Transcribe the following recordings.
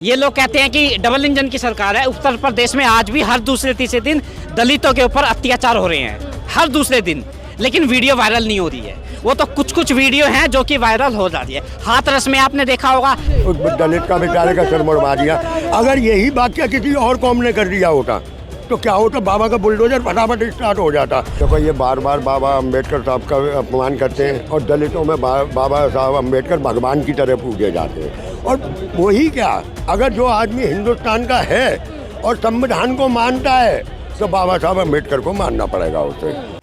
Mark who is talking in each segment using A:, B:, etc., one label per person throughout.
A: ये लोग कहते हैं कि डबल इंजन की सरकार है। उत्तर प्रदेश में आज भी हर दूसरे तीसरे दिन दलितों के ऊपर अत्याचार हो रहे हैं, हर दूसरे दिन, लेकिन वीडियो वायरल नहीं हो रही है। वो तो कुछ वीडियो हैं जो कि वायरल हो जाती है। हाथरस में आपने देखा होगा,
B: उस दलित का बेचारे का सर मुड़वा दिया। अगर यही वाक्य किसी और कौम ने कर दिया होता तो क्या होता? बाबा का बुलडोजर फटाफट स्टार्ट हो जाता। देखो ये बार बार बाबा अम्बेडकर साहब का अपमान करते हैं और दलितों में बाबा साहब अम्बेडकर भगवान की तरह पूजे जाते हैं। और वही क्या, अगर जो आदमी हिंदुस्तान का है और संविधान को मानता है तो बाबा साहब अम्बेडकर को मानना पड़ेगा उसे।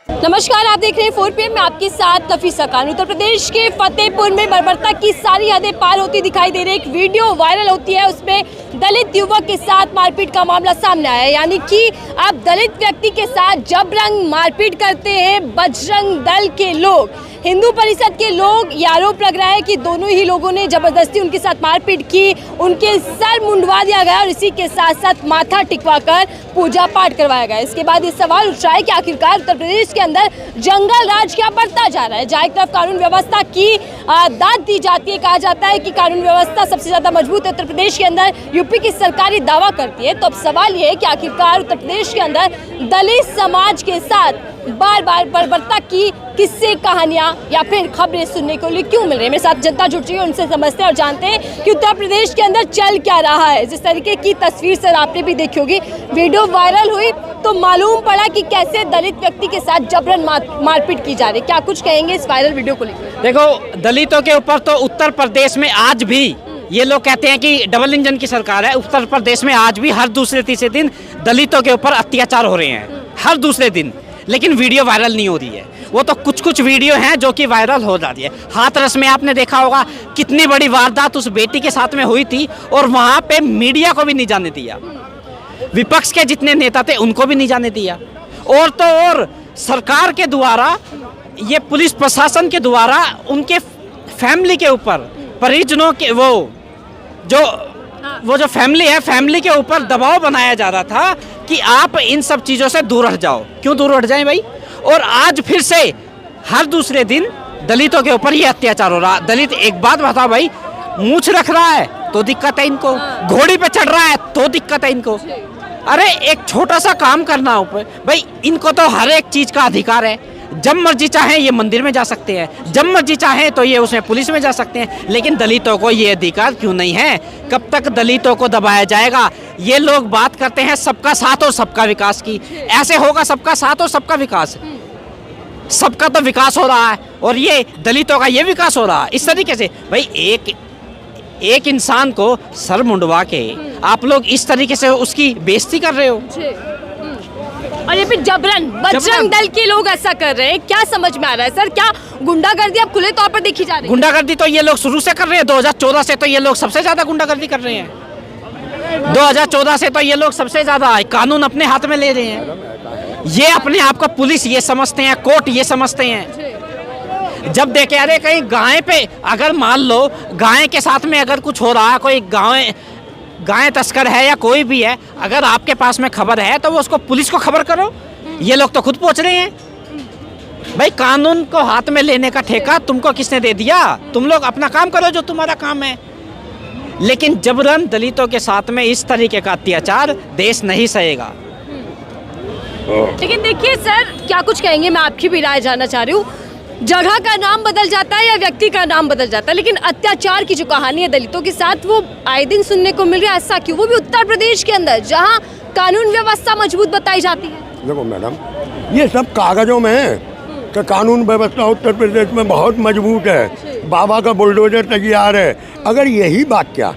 C: नमस्कार, आप देख रहे हैं 4 PM में आपके साथ नफीसा खान। उत्तर प्रदेश के फतेहपुर में बर्बरता की सारी हदें पार होती दिखाई दे रही। एक वीडियो वायरल होती है, उसमें दलित युवक के साथ मारपीट का मामला सामने आया है। यानी कि आप दलित व्यक्ति के साथ जबरन मारपीट करते हैं बजरंग दल के लोग। हिंदू परिषद के लोग ये आरोप लग रहा है कि दोनों ही लोगों ने जबरदस्ती उनके साथ मारपीट की, उनके सर मुंडवा दिया गया और इसी के साथ साथ माथा टिकवाकर पूजा पाठ करवाया गया। इसके बाद ये सवाल उठ रहा है कि आखिरकार उत्तर प्रदेश के अंदर जंगल राज क्या बढ़ता जा रहा है। जहाँ एक तरफ कानून व्यवस्था की दाद दी जाती है, कहा जाता है कि कानून व्यवस्था सबसे ज्यादा मजबूत है उत्तर प्रदेश के अंदर, यूपी की सरकारी दावा करती है। तो अब सवाल ये है कि आखिरकार उत्तर प्रदेश के अंदर दलित समाज के साथ बार बार बर्बरता की किस्से, कहानियां या फिर खबरें सुनने को लिए क्यों मिल रही है। मेरे साथ जनता जुट रही है, उनसे समझते हैं और जानते हैं कि उत्तर प्रदेश के अंदर चल क्या रहा है। जिस तरीके की तस्वीर सर आपने भी देखी होगी, वीडियो वायरल हुई तो मालूम पड़ा कि कैसे दलित व्यक्ति के साथ जबरन मारपीट की जा रही। क्या कुछ कहेंगे इस वायरल वीडियो को लेकर?
A: देखो, दलितों के ऊपर तो उत्तर प्रदेश में आज भी ये लोग कहते हैं कि डबल इंजन की सरकार है। उत्तर प्रदेश में आज भी हर दूसरे तीसरे दिन दलितों के ऊपर अत्याचार हो रहे हैं, हर दूसरे दिन, लेकिन वीडियो वायरल नहीं हो रही है। वो तो कुछ वीडियो हैं जो कि वायरल हो जाती है। हाथरस में आपने देखा होगा कितनी बड़ी वारदात उस बेटी के साथ में हुई थी और वहाँ पे मीडिया को भी नहीं जाने दिया, विपक्ष के जितने नेता थे उनको भी नहीं जाने दिया। और तो और सरकार के द्वारा, ये पुलिस प्रशासन के द्वारा उनके फैमिली के ऊपर, परिजनों के वो जो फैमिली है, फैमिली के ऊपर दबाव बनाया जा रहा था कि आप इन सब चीज़ों से दूर हट जाओ। क्यों दूर हट जाएं भाई? और आज फिर से हर दूसरे दिन दलितों के ऊपर ये अत्याचार हो रहा। दलित, एक बात बताओ भाई, मूंछ रख रहा है तो दिक्कत है इनको, घोड़ी पे चढ़ रहा है तो दिक्कत है इनको। अरे एक छोटा सा काम करना ऊपर भाई, इनको तो हर एक चीज़ का अधिकार है। जब मर्जी चाहे ये मंदिर में जा सकते हैं, जब मर्जी चाहे तो ये उसमें पुलिस में जा सकते हैं, लेकिन दलितों को ये अधिकार क्यों नहीं है? कब तक दलितों को दबाया जाएगा? ये लोग बात करते हैं सबका साथ और सबका विकास की। ऐसे होगा सबका साथ और सबका विकास? सबका तो विकास हो रहा है और ये दलितों का ये विकास हो रहा है इस तरीके से। भाई एक इंसान को सर मुंडवा के आप लोग इस तरीके से उसकी बेइज्जती कर रहे हो।
C: और ये फिर जबरन बजरंग दल के लोग ऐसा कर रहे हैं, क्या समझ में आ रहा है सर? क्या गुंडागर्दी अब खुले तौर पर देखी जा रही है?
A: गुंडागर्दी तो ये लोग शुरू से कर रहे हैं, 2014 से तो ये लोग सबसे ज्यादा गुंडागर्दी कर रहे हैं। 2014 से तो ये लोग सबसे ज्यादा कानून अपने हाथ में ले रहे हैं। ये अपने आप को पुलिस ये समझते हैं, कोर्ट ये समझते हैं। जब देखे, अरे कहीं गाय पे अगर मान लो गाय के साथ में अगर कुछ हो रहा है, कोई गाय तस्कर है या कोई भी है, अगर आपके पास में खबर है तो वो उसको पुलिस को खबर करो। ये लोग तो खुद पहुंच रहे हैं। भाई कानून को हाथ में लेने का ठेका तुमको किसने दे दिया? तुम लोग अपना काम करो जो तुम्हारा काम है, लेकिन जबरन दलितों के साथ में इस तरीके का अत्याचार देश नहीं सहेगा।
C: लेकिन देखिए सर, क्या कुछ कहेंगे? मैं आपकी भी राय जानना चाह रही हूँ। जगह का नाम बदल जाता है या व्यक्ति का नाम बदल जाता है, लेकिन अत्याचार की जो कहानी है दलितों के साथ वो आए दिन सुनने को मिल रहा है। ऐसा क्यों? वो भी उत्तर प्रदेश के अंदर जहां कानून व्यवस्था मजबूत बताई जाती है।
B: देखो मैडम, ये सब कागजों में है कि कानून व्यवस्था उत्तर प्रदेश में बहुत मजबूत है, बाबा का बुलडोजर तैयार है। अगर यही वाक्य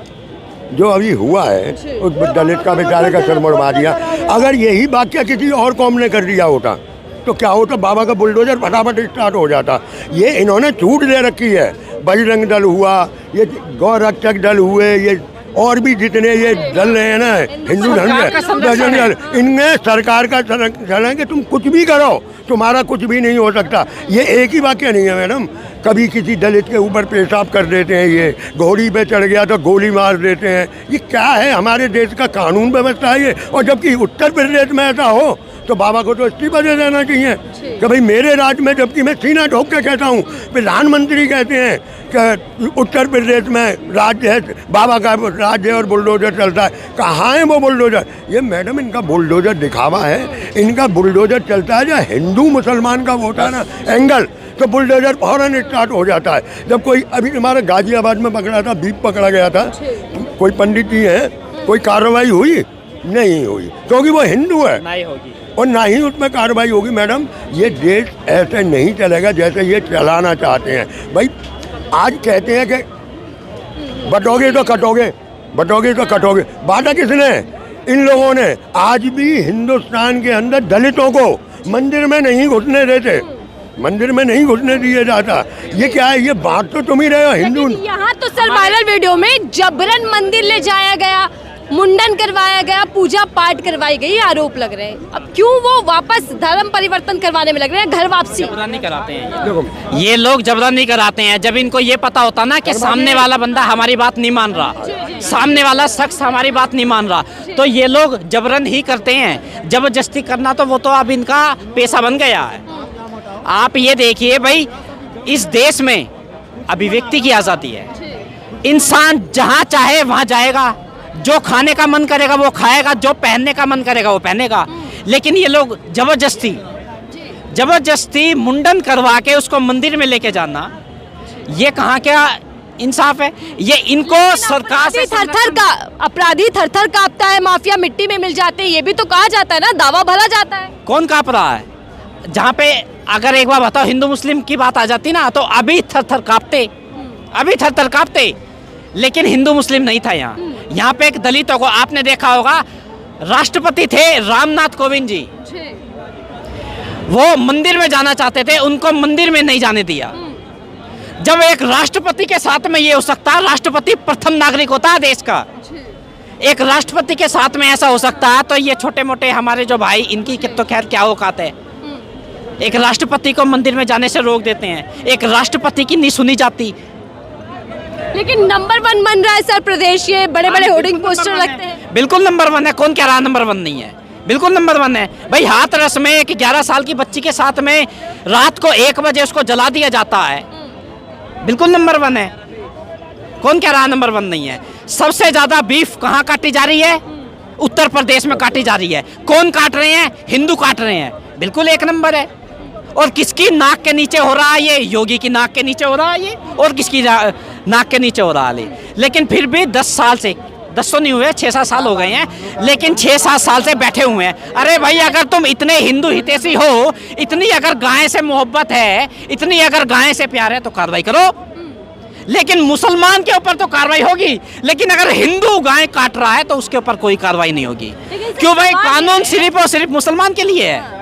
B: जो अभी हुआ है, उस दलित का बेचारे का सर मुड़वा दिया, अगर यही वाक्य किसी और कौम ने कर दिया होता तो क्या होता? बाबा का बुलडोजर फटाफट स्टार्ट हो जाता। ये इन्होंने छूट दे रखी है। बजरंग दल हुआ, ये गौरक्षक दल हुए, ये और भी जितने ये दल हैं ना हिंदू धर्म के, बजरंग दल, इनमें सरकार का चलन कि तुम कुछ भी करो, तुम्हारा कुछ भी नहीं हो सकता। ये एक ही वाक्य नहीं है मैडम। कभी किसी दलित के ऊपर पेशाब कर देते हैं, ये घोड़ी पे चढ़ गया तो गोली मार देते हैं। ये क्या है? हमारे देश का कानून व्यवस्था है ये। और जबकि उत्तर प्रदेश में ऐसा हो तो बाबा को तो इस्तीफा दे देना चाहिए कि भाई मेरे राज्य में, जबकि मैं सीना ठोक के कहता हूँ, प्रधानमंत्री कहते हैं कि उत्तर प्रदेश में राज्य है, बाबा का राज्य है और बुलडोजर चलता है। कहाँ है वो बुलडोजर? ये मैडम इनका बुलडोजर दिखावा है। इनका बुलडोजर चलता है जो हिंदू मुसलमान का होता है ना एंगल, तो बुलडोजर फौरन स्टार्ट हो जाता है। जब कोई अभी हमारे गाजियाबाद में पकड़ा था, बीप पकड़ा गया था, कोई पंडित जी है, कोई कार्रवाई हुई? नहीं हुई, क्योंकि वो हिंदू है,
A: नहीं होगी
B: और ना ही उसमें कार्रवाई होगी। मैडम ये देश ऐसे नहीं चलेगा जैसे ये चलाना चाहते हैं। भाई आज कहते हैं कि बटोगे तो कटोगे, बटोगे तो कटोगे, बांटा किसने? इन लोगों ने। आज भी हिंदुस्तान के अंदर दलितों को मंदिर में नहीं घुसने देते, मंदिर में नहीं घुसने दिया जाता। ये क्या है? ये बात तो तुम ही रहे हो हिंदू।
C: यहाँ तो सर वायरल वीडियो में जबरन मंदिर ले जाया गया, मुंडन करवाया गया, पूजा पाठ करवाई गई, आरोप लग रहे हैं। अब क्यों वो वापस धर्म परिवर्तन करवाने में लग रहे हैं, घर वापसी?
A: जबरन नहीं कराते हैं ये लोग, जबरन नहीं कराते हैं। जब इनको ये पता होता ना कि सामने वाला बंदा हमारी बात नहीं मान रहा, सामने वाला शख्स हमारी बात नहीं मान रहा, तो ये लोग जबरन ही करते हैं। जबरदस्ती करना तो वो तो अब इनका पेशा बन गया है। आप ये देखिए भाई, इस देश में अभिव्यक्ति की आज़ादी है, इंसान जहाँ चाहे वहाँ जाएगा, जो खाने का मन करेगा वो खाएगा, जो पहनने का मन करेगा वो पहनेगा। लेकिन ये लोग जबरदस्ती मुंडन करवा के उसको मंदिर में लेके जाना, ये कहाँ क्या इंसाफ है? ये इनको सरकार से
C: अपराधी थर-थर कांपता है, माफिया मिट्टी में मिल जाते हैं, ये भी तो कहा जाता है ना, दावा भला जाता है।
A: कौन कांप रहा है? जहाँ पे अगर एक बार बताओ हिंदू मुस्लिम की बात आ जाती ना, तो अभी थर-थर कांपते, अभी थर-थर कांपते। लेकिन हिंदू मुस्लिम नहीं था यहाँ। यहाँ पे एक दलितों को आपने देखा होगा, राष्ट्रपति थे रामनाथ कोविंद जी, वो मंदिर में जाना चाहते थे, उनको मंदिर में नहीं जाने दिया। जब एक राष्ट्रपति के साथ में ये हो सकता है, राष्ट्रपति प्रथम नागरिक होता है देश का, एक राष्ट्रपति के साथ में ऐसा हो सकता है, तो ये छोटे मोटे हमारे जो भाई, इनकी तो खैर क्या औकात है? एक राष्ट्रपति को मंदिर में जाने से रोक देते हैं, एक राष्ट्रपति की नहीं सुनी जाती।
C: लेकिन नंबर 1 बन रहा है सर प्रदेश, ये बड़े बड़े होर्डिंग पोस्टर लगते हैं।
A: बिल्कुल नंबर 1 है, कौन कह रहा नंबर 1 नहीं है? बिल्कुल नंबर 1 है भाई। हाथरस में एक 11 साल की बच्ची के साथ में रात को 1 बजे उसको जला दिया जाता है, बिल्कुल नंबर 1 है। कौन कह रहा नंबर 1 नहीं है? सबसे ज्यादा बीफ कहाँ काटी जा रही है? उत्तर प्रदेश में काटी जा रही है। कौन काट रहे हैं? हिंदू काट रहे हैं, बिल्कुल 1 नंबर है। और किसकी नाक के नीचे हो रहा है ये? योगी की नाक के नीचे हो रहा है ये, और किसकी नाक के नीचे हो रहा है? लेकिन फिर भी 10 साल से, 10 तो नहीं हुए, 6-7 साल हो गए हैं, लेकिन 6-7 साल से बैठे हुए हैं। अरे भाई, अगर तुम इतने हिंदू हितैषी हो, इतनी अगर गाय से मोहब्बत है, इतनी अगर गाय से प्यार है, तो कार्रवाई करो। लेकिन मुसलमान के ऊपर तो कार्रवाई होगी, लेकिन अगर हिंदू गाय काट रहा है तो उसके ऊपर कोई कार्रवाई नहीं होगी। क्यों भाई? कानून सिर्फ और सिर्फ मुसलमान के लिए है।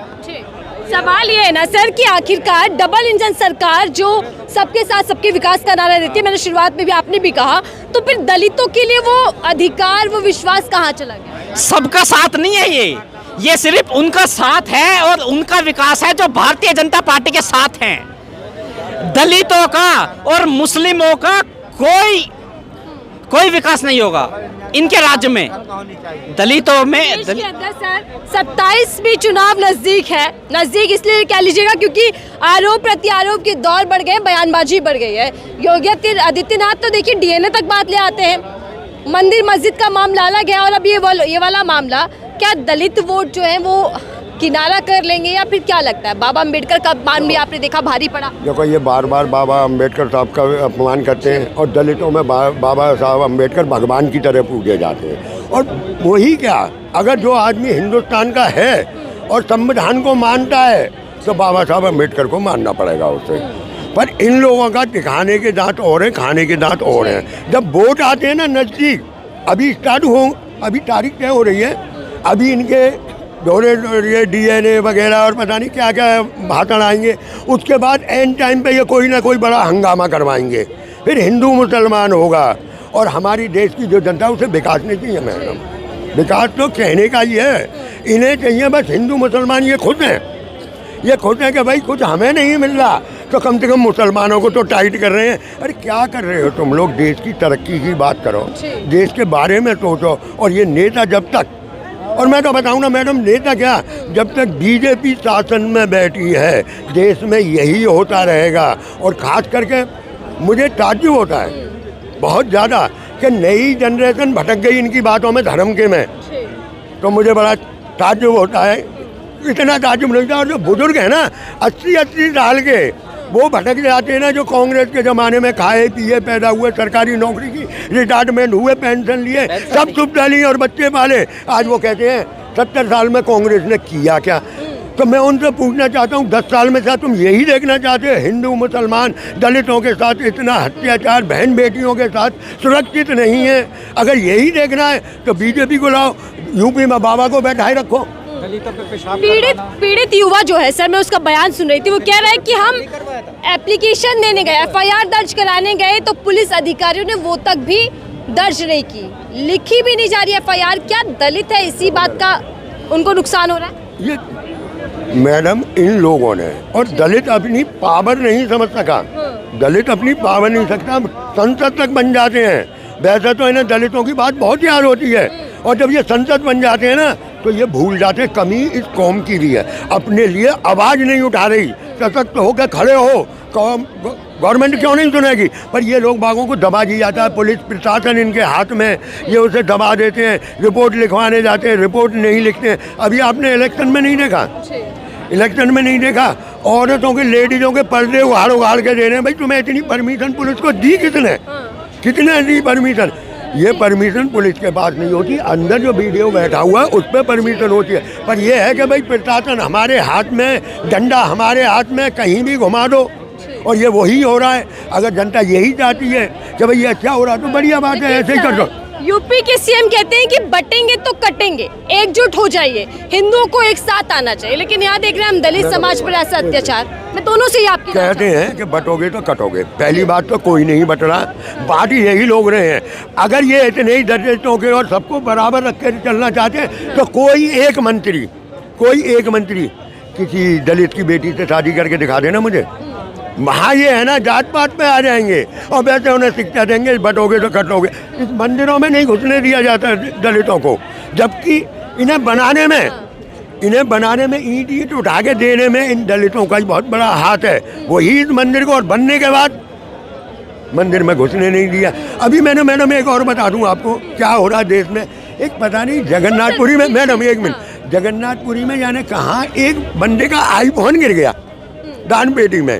C: सवाल ये है ना सर कि आखिरकार डबल इंजन सरकार जो सबके साथ सबके विकास का नारा देती है, मैंने शुरुआत में भी, आपने भी कहा, तो फिर दलितों के लिए वो अधिकार, वो विश्वास कहाँ चला गया?
A: सबका साथ नहीं है ये सिर्फ उनका साथ है और उनका विकास है जो भारतीय जनता पार्टी के साथ हैं। दलितों का और मुस्लिमों का कोई विकास नहीं होगा इनके राज्य में। दलितों में
C: देश के अंदर सर 27 चुनाव नजदीक है, नजदीक इसलिए कह लीजिएगा क्योंकि आरोप प्रत्यारोप के दौर बढ़ गए, बयानबाजी बढ़ गई है। योगी आदित्यनाथ तो देखिए डीएनए तक बात ले आते हैं, मंदिर मस्जिद का मामला अलग है, और अब ये वाला मामला, क्या दलित वोट जो है वो किनारा कर लेंगे या फिर क्या लगता है? बाबा अम्बेडकर का अपमान भी आपने देखा भारी पड़ा।
B: देखो, ये बार बार बाबा अम्बेडकर साहब का अपमान करते हैं, और दलितों में बाबा साहब अम्बेडकर भगवान की तरह पूजे जाते हैं। और वही क्या, अगर जो आदमी हिंदुस्तान का है और संविधान को मानता है, तो बाबा साहब अम्बेडकर को मानना पड़ेगा उसे। पर इन लोगों का दिखाने के दांत और हैं, खाने के दांत और हैं। जब वोट आते हैं ना नज़दीक, अभी स्टार्ट हो, अभी तारीख तय हो रही है, अभी इनके ये डीएनए वगैरह और पता नहीं क्या क्या भाषण आएंगे, उसके बाद एंड टाइम पे ये कोई ना कोई बड़ा हंगामा करवाएंगे, फिर हिंदू मुसलमान होगा। और हमारी देश की जो जनता, उसे विकास नहीं चाहिए मैडम। विकास तो कहने का ही है, इन्हें चाहिए बस हिंदू मुसलमान। ये खुद हैं कि भाई कुछ हमें नहीं मिल रहा, तो कम से कम मुसलमानों को तो टाइट कर रहे हैं। अरे क्या कर रहे हो तुम लोग? देश की तरक्की की बात करो, देश के बारे में सोचो। और ये नेता जब तक और मैं तो बताऊं ना मैडम, नेता क्या, जब तक बीजेपी शासन में बैठी है देश में यही होता रहेगा। और खास करके मुझे ताज्जुब होता है बहुत ज़्यादा कि नई जनरेशन भटक गई इनकी बातों में, धर्म के में, तो मुझे बड़ा ताज्जुब होता है। इतना ताज्जुब नहीं था। और जो बुजुर्ग हैं ना 80-80 साल के, वो भटक जाते हैं ना, जो कांग्रेस के ज़माने में खाए पिए पैदा हुए, सरकारी नौकरी की, रिटायरमेंट हुए, पेंशन लिए, सब सुविधा ली और बच्चे पाले, आज वो कहते हैं 70 साल में कांग्रेस ने किया क्या। तो मैं उनसे पूछना चाहता हूँ 10 साल में क्या तुम यही देखना चाहते हो, हिंदू मुसलमान दलितों के साथ इतना अत्याचार, बहन बेटियों के साथ सुरक्षित नहीं है? अगर यही देखना है तो बीजेपी को लाओ, यूपी में बाबा को बैठाए रखो।
C: पीड़ित युवा जो है सर, मैं उसका बयान सुन रही थी, वो कह रहा है कि हम एप्लीकेशन देने गए, FIR दर्ज कराने गए तो पुलिस अधिकारियों ने वो तक भी दर्ज नहीं की, लिखी भी नहीं जा रही FIR। क्या दलित है इसी बात का उनको नुकसान हो रहा है?
B: ये मैडम इन लोगों ने, और दलित अपनी पावर नहीं समझ सका, दलित अपनी पावर नहीं सकता, संसद तक बन जाते हैं। वैसे तो इन्हें दलितों की बात बहुत याद होती है, और जब ये संसद बन जाते हैं ना तो ये भूल जाते हैं कमी इस कौम की भी है, अपने लिए आवाज़ नहीं उठा रही। सशक्त होकर खड़े हो, गवर्नमेंट क्यों नहीं सुनेगी? पर ये लोग बागों को दबा दिया जाता है, पुलिस प्रशासन इनके हाथ में, ये उसे दबा देते हैं, रिपोर्ट लिखवाने जाते हैं, रिपोर्ट नहीं लिखते हैं। अभी आपने इलेक्शन में नहीं देखा, इलेक्शन में नहीं देखा, औरतों के, लेडीज़ों के पर्दे उखाड़ उखाड़ के दे रहे हैं। भाई तुम्हें इतनी परमिशन पुलिस को दी किसने, कितने दी परमिशन? ये परमिशन पुलिस के पास नहीं होती, अंदर जो वीडियो बैठा हुआ है उस पर परमिशन होती है। पर यह है कि भाई प्रशासन हमारे हाथ में, डंडा हमारे हाथ में, कहीं भी घुमा दो, और ये वही हो रहा है। अगर जनता यही चाहती है कि भाई ये अच्छा हो रहा तो बढ़िया बात है, ऐसे ही कर दो।
C: यूपी के सीएम कहते हैं कि बटेंगे तो कटेंगे, एकजुट हो जाइए, हिंदुओं को एक साथ आना चाहिए, लेकिन यहाँ देख रहे हैं हम दलित समाज पर ऐसा अत्याचार। मैं दोनों से ही आपकी
B: कहते हैं कि बटोगे तो कटोगे, पहली बात तो कोई नहीं बट रहा, बात यही लोग रहे हैं। अगर ये इतने ही दलितों के और सबको बराबर रख कर चलना चाहते हैं तो कोई एक मंत्री किसी दलित की बेटी से शादी करके दिखा देना मुझे। वहाँ ये है ना, जात पात पे आ जाएंगे और वैसे उन्हें शिक्षा देंगे, बटोगे तो कटोगे। इस मंदिरों में नहीं घुसने दिया जाता दलितों को, जबकि इन्हें बनाने में ईंट उठा के देने में इन दलितों का ही बहुत बड़ा हाथ है। वही इस मंदिर को, और बनने के बाद मंदिर में घुसने नहीं दिया। अभी मैंने मैडम एक और बता दूं आपको क्या हो रहा है देश में। एक पता नहीं जगन्नाथपुरी में, मैडम एक मिनट, जगन्नाथपुरी में जाने कहाँ एक बंदे का आईफोन गिर गया दान पेटी में,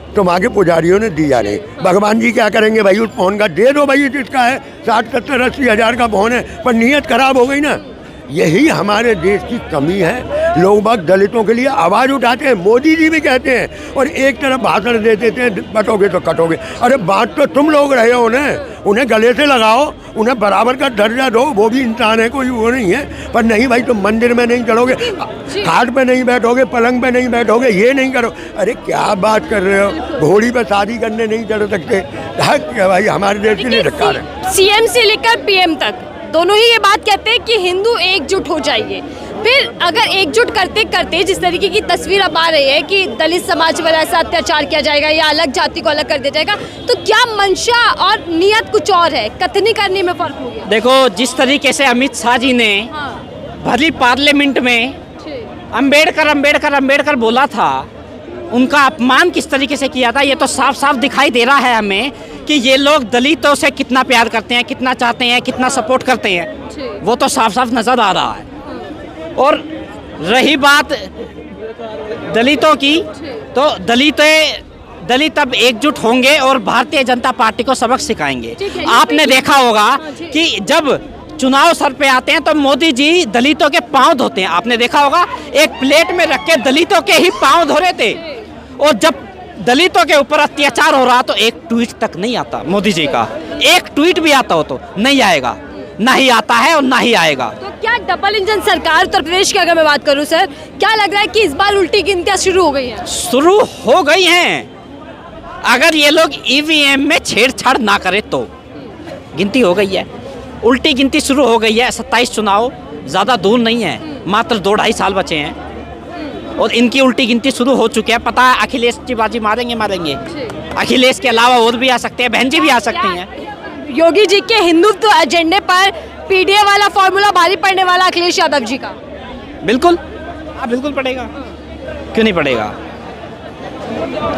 B: तो वहाँ के पुजारियों ने दिया नहीं। भगवान जी क्या करेंगे भाई उस फोन का? दे दो भाई, जिसका है 60-70-80 हज़ार का फोन है, पर नीयत खराब हो गई ना। यही हमारे देश की कमी है। लोग बाग दलितों के लिए आवाज़ उठाते हैं, मोदी जी भी कहते हैं, और एक तरफ भाषण दे देते हैं बटोगे तो कटोगे। अरे बात तो तुम लोग रहे हो ना, उन्हें गले से लगाओ, उन्हें बराबर का दर्जा दो, वो भी इंसान है, कोई वो नहीं है। पर नहीं भाई, तुम मंदिर में नहीं चढ़ोगे, खाट पे नहीं बैठोगे, पलंग पे नहीं बैठोगे, ये नहीं करो। अरे क्या बात कर रहे हो? घोड़ी पे शादी करने नहीं चढ़ सकते? भाई हमारे देश के लिए धिक्कार है।
C: सीएम से लेकर पीएम तक दोनों ही ये बात कहते हैं कि हिंदू एकजुट हो जाइए। फिर अगर एकजुट करते करते जिस तरीके की तस्वीर अब आ रही है कि दलित समाज पर ऐसा अत्याचार किया जाएगा या अलग जाति को अलग कर दिया जाएगा, तो क्या मंशा और नियत कुछ और है? कथनी करने में फर्क हो गया।
A: देखो, जिस तरीके से अमित शाह जी ने भली पार्लियामेंट में अंबेडकर बोला था, उनका अपमान किस तरीके से किया था, ये तो साफ साफ दिखाई दे रहा है हमें कि ये लोग दलितों से कितना प्यार करते हैं, कितना चाहते हैं, कितना सपोर्ट करते हैं, वो तो साफ साफ नजर आ रहा है। और रही बात दलितों की, तो दलित अब एकजुट होंगे और भारतीय जनता पार्टी को सबक सिखाएंगे। आपने देखा होगा कि जब चुनाव सर पे आते हैं तो मोदी जी दलितों के पांव धोते हैं। आपने देखा होगा, एक प्लेट में रख के दलितों के ही पांव धो रहे थे। और जब दलितों के ऊपर अत्याचार हो रहा तो एक ट्वीट तक नहीं आता मोदी जी का। एक ट्वीट भी आता हो तो नहीं आएगा, ना ही आता है और ना ही आएगा।
C: तो क्या डबल इंजन सरकार उत्तर प्रदेश की अगर मैं बात करूं सर, क्या लग रहा है कि इस बार उल्टी गिनतियां शुरू हो गई हैं? शुरू
A: हो गई हैं। अगर ये लोग ईवीएम में छेड़छाड़ ना करे तो गिनती हो गई है, उल्टी गिनती शुरू हो गई है। 27 चुनाव ज़्यादा दूर नहीं है, मात्र 2-2.5 साल बचे हैं और इनकी उल्टी गिनती शुरू हो चुकी है। पता है अखिलेश जी बाजी मारेंगे। अखिलेश के अलावा और भी आ सकते हैं, बहन जी भी आ सकती हैं।
C: योगी जी के हिंदुत्व एजेंडे पर पीडीए वाला फॉर्मूला भारी पड़ने वाला अखिलेश यादव जी का।
A: बिल्कुल, हाँ बिल्कुल पड़ेगा, क्यों नहीं पड़ेगा।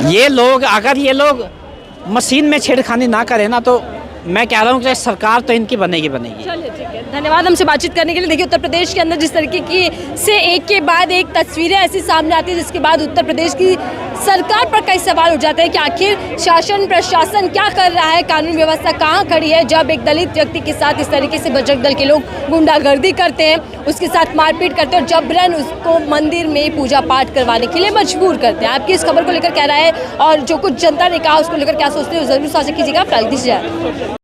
A: ये लोग, अगर ये लोग मशीन में छेड़खानी ना करें ना, तो मैं कह रहा हूँ कि सरकार तो इनकी बनेगी।
C: चलिए ठीक है, धन्यवाद हमसे बातचीत करने के लिए। देखिए उत्तर प्रदेश के अंदर जिस तरीके की से एक के बाद एक तस्वीरें ऐसी सामने आती है, जिसके बाद उत्तर प्रदेश की सरकार पर कई सवाल उठ जाते हैं कि आखिर शासन प्रशासन क्या कर रहा है, कानून व्यवस्था कहाँ खड़ी है, जब एक दलित व्यक्ति के साथ इस तरीके से बजरंग दल के लोग गुंडागर्दी करते हैं, उसके साथ मारपीट करते हैं और जबरन उसको मंदिर में पूजा पाठ करवाने के लिए मजबूर करते हैं। आपकी इस खबर को लेकर क्या राय है और जो कुछ जनता ने कहा उसको लेकर क्या सोचते हैं, जरूर साझा कीजिएगा।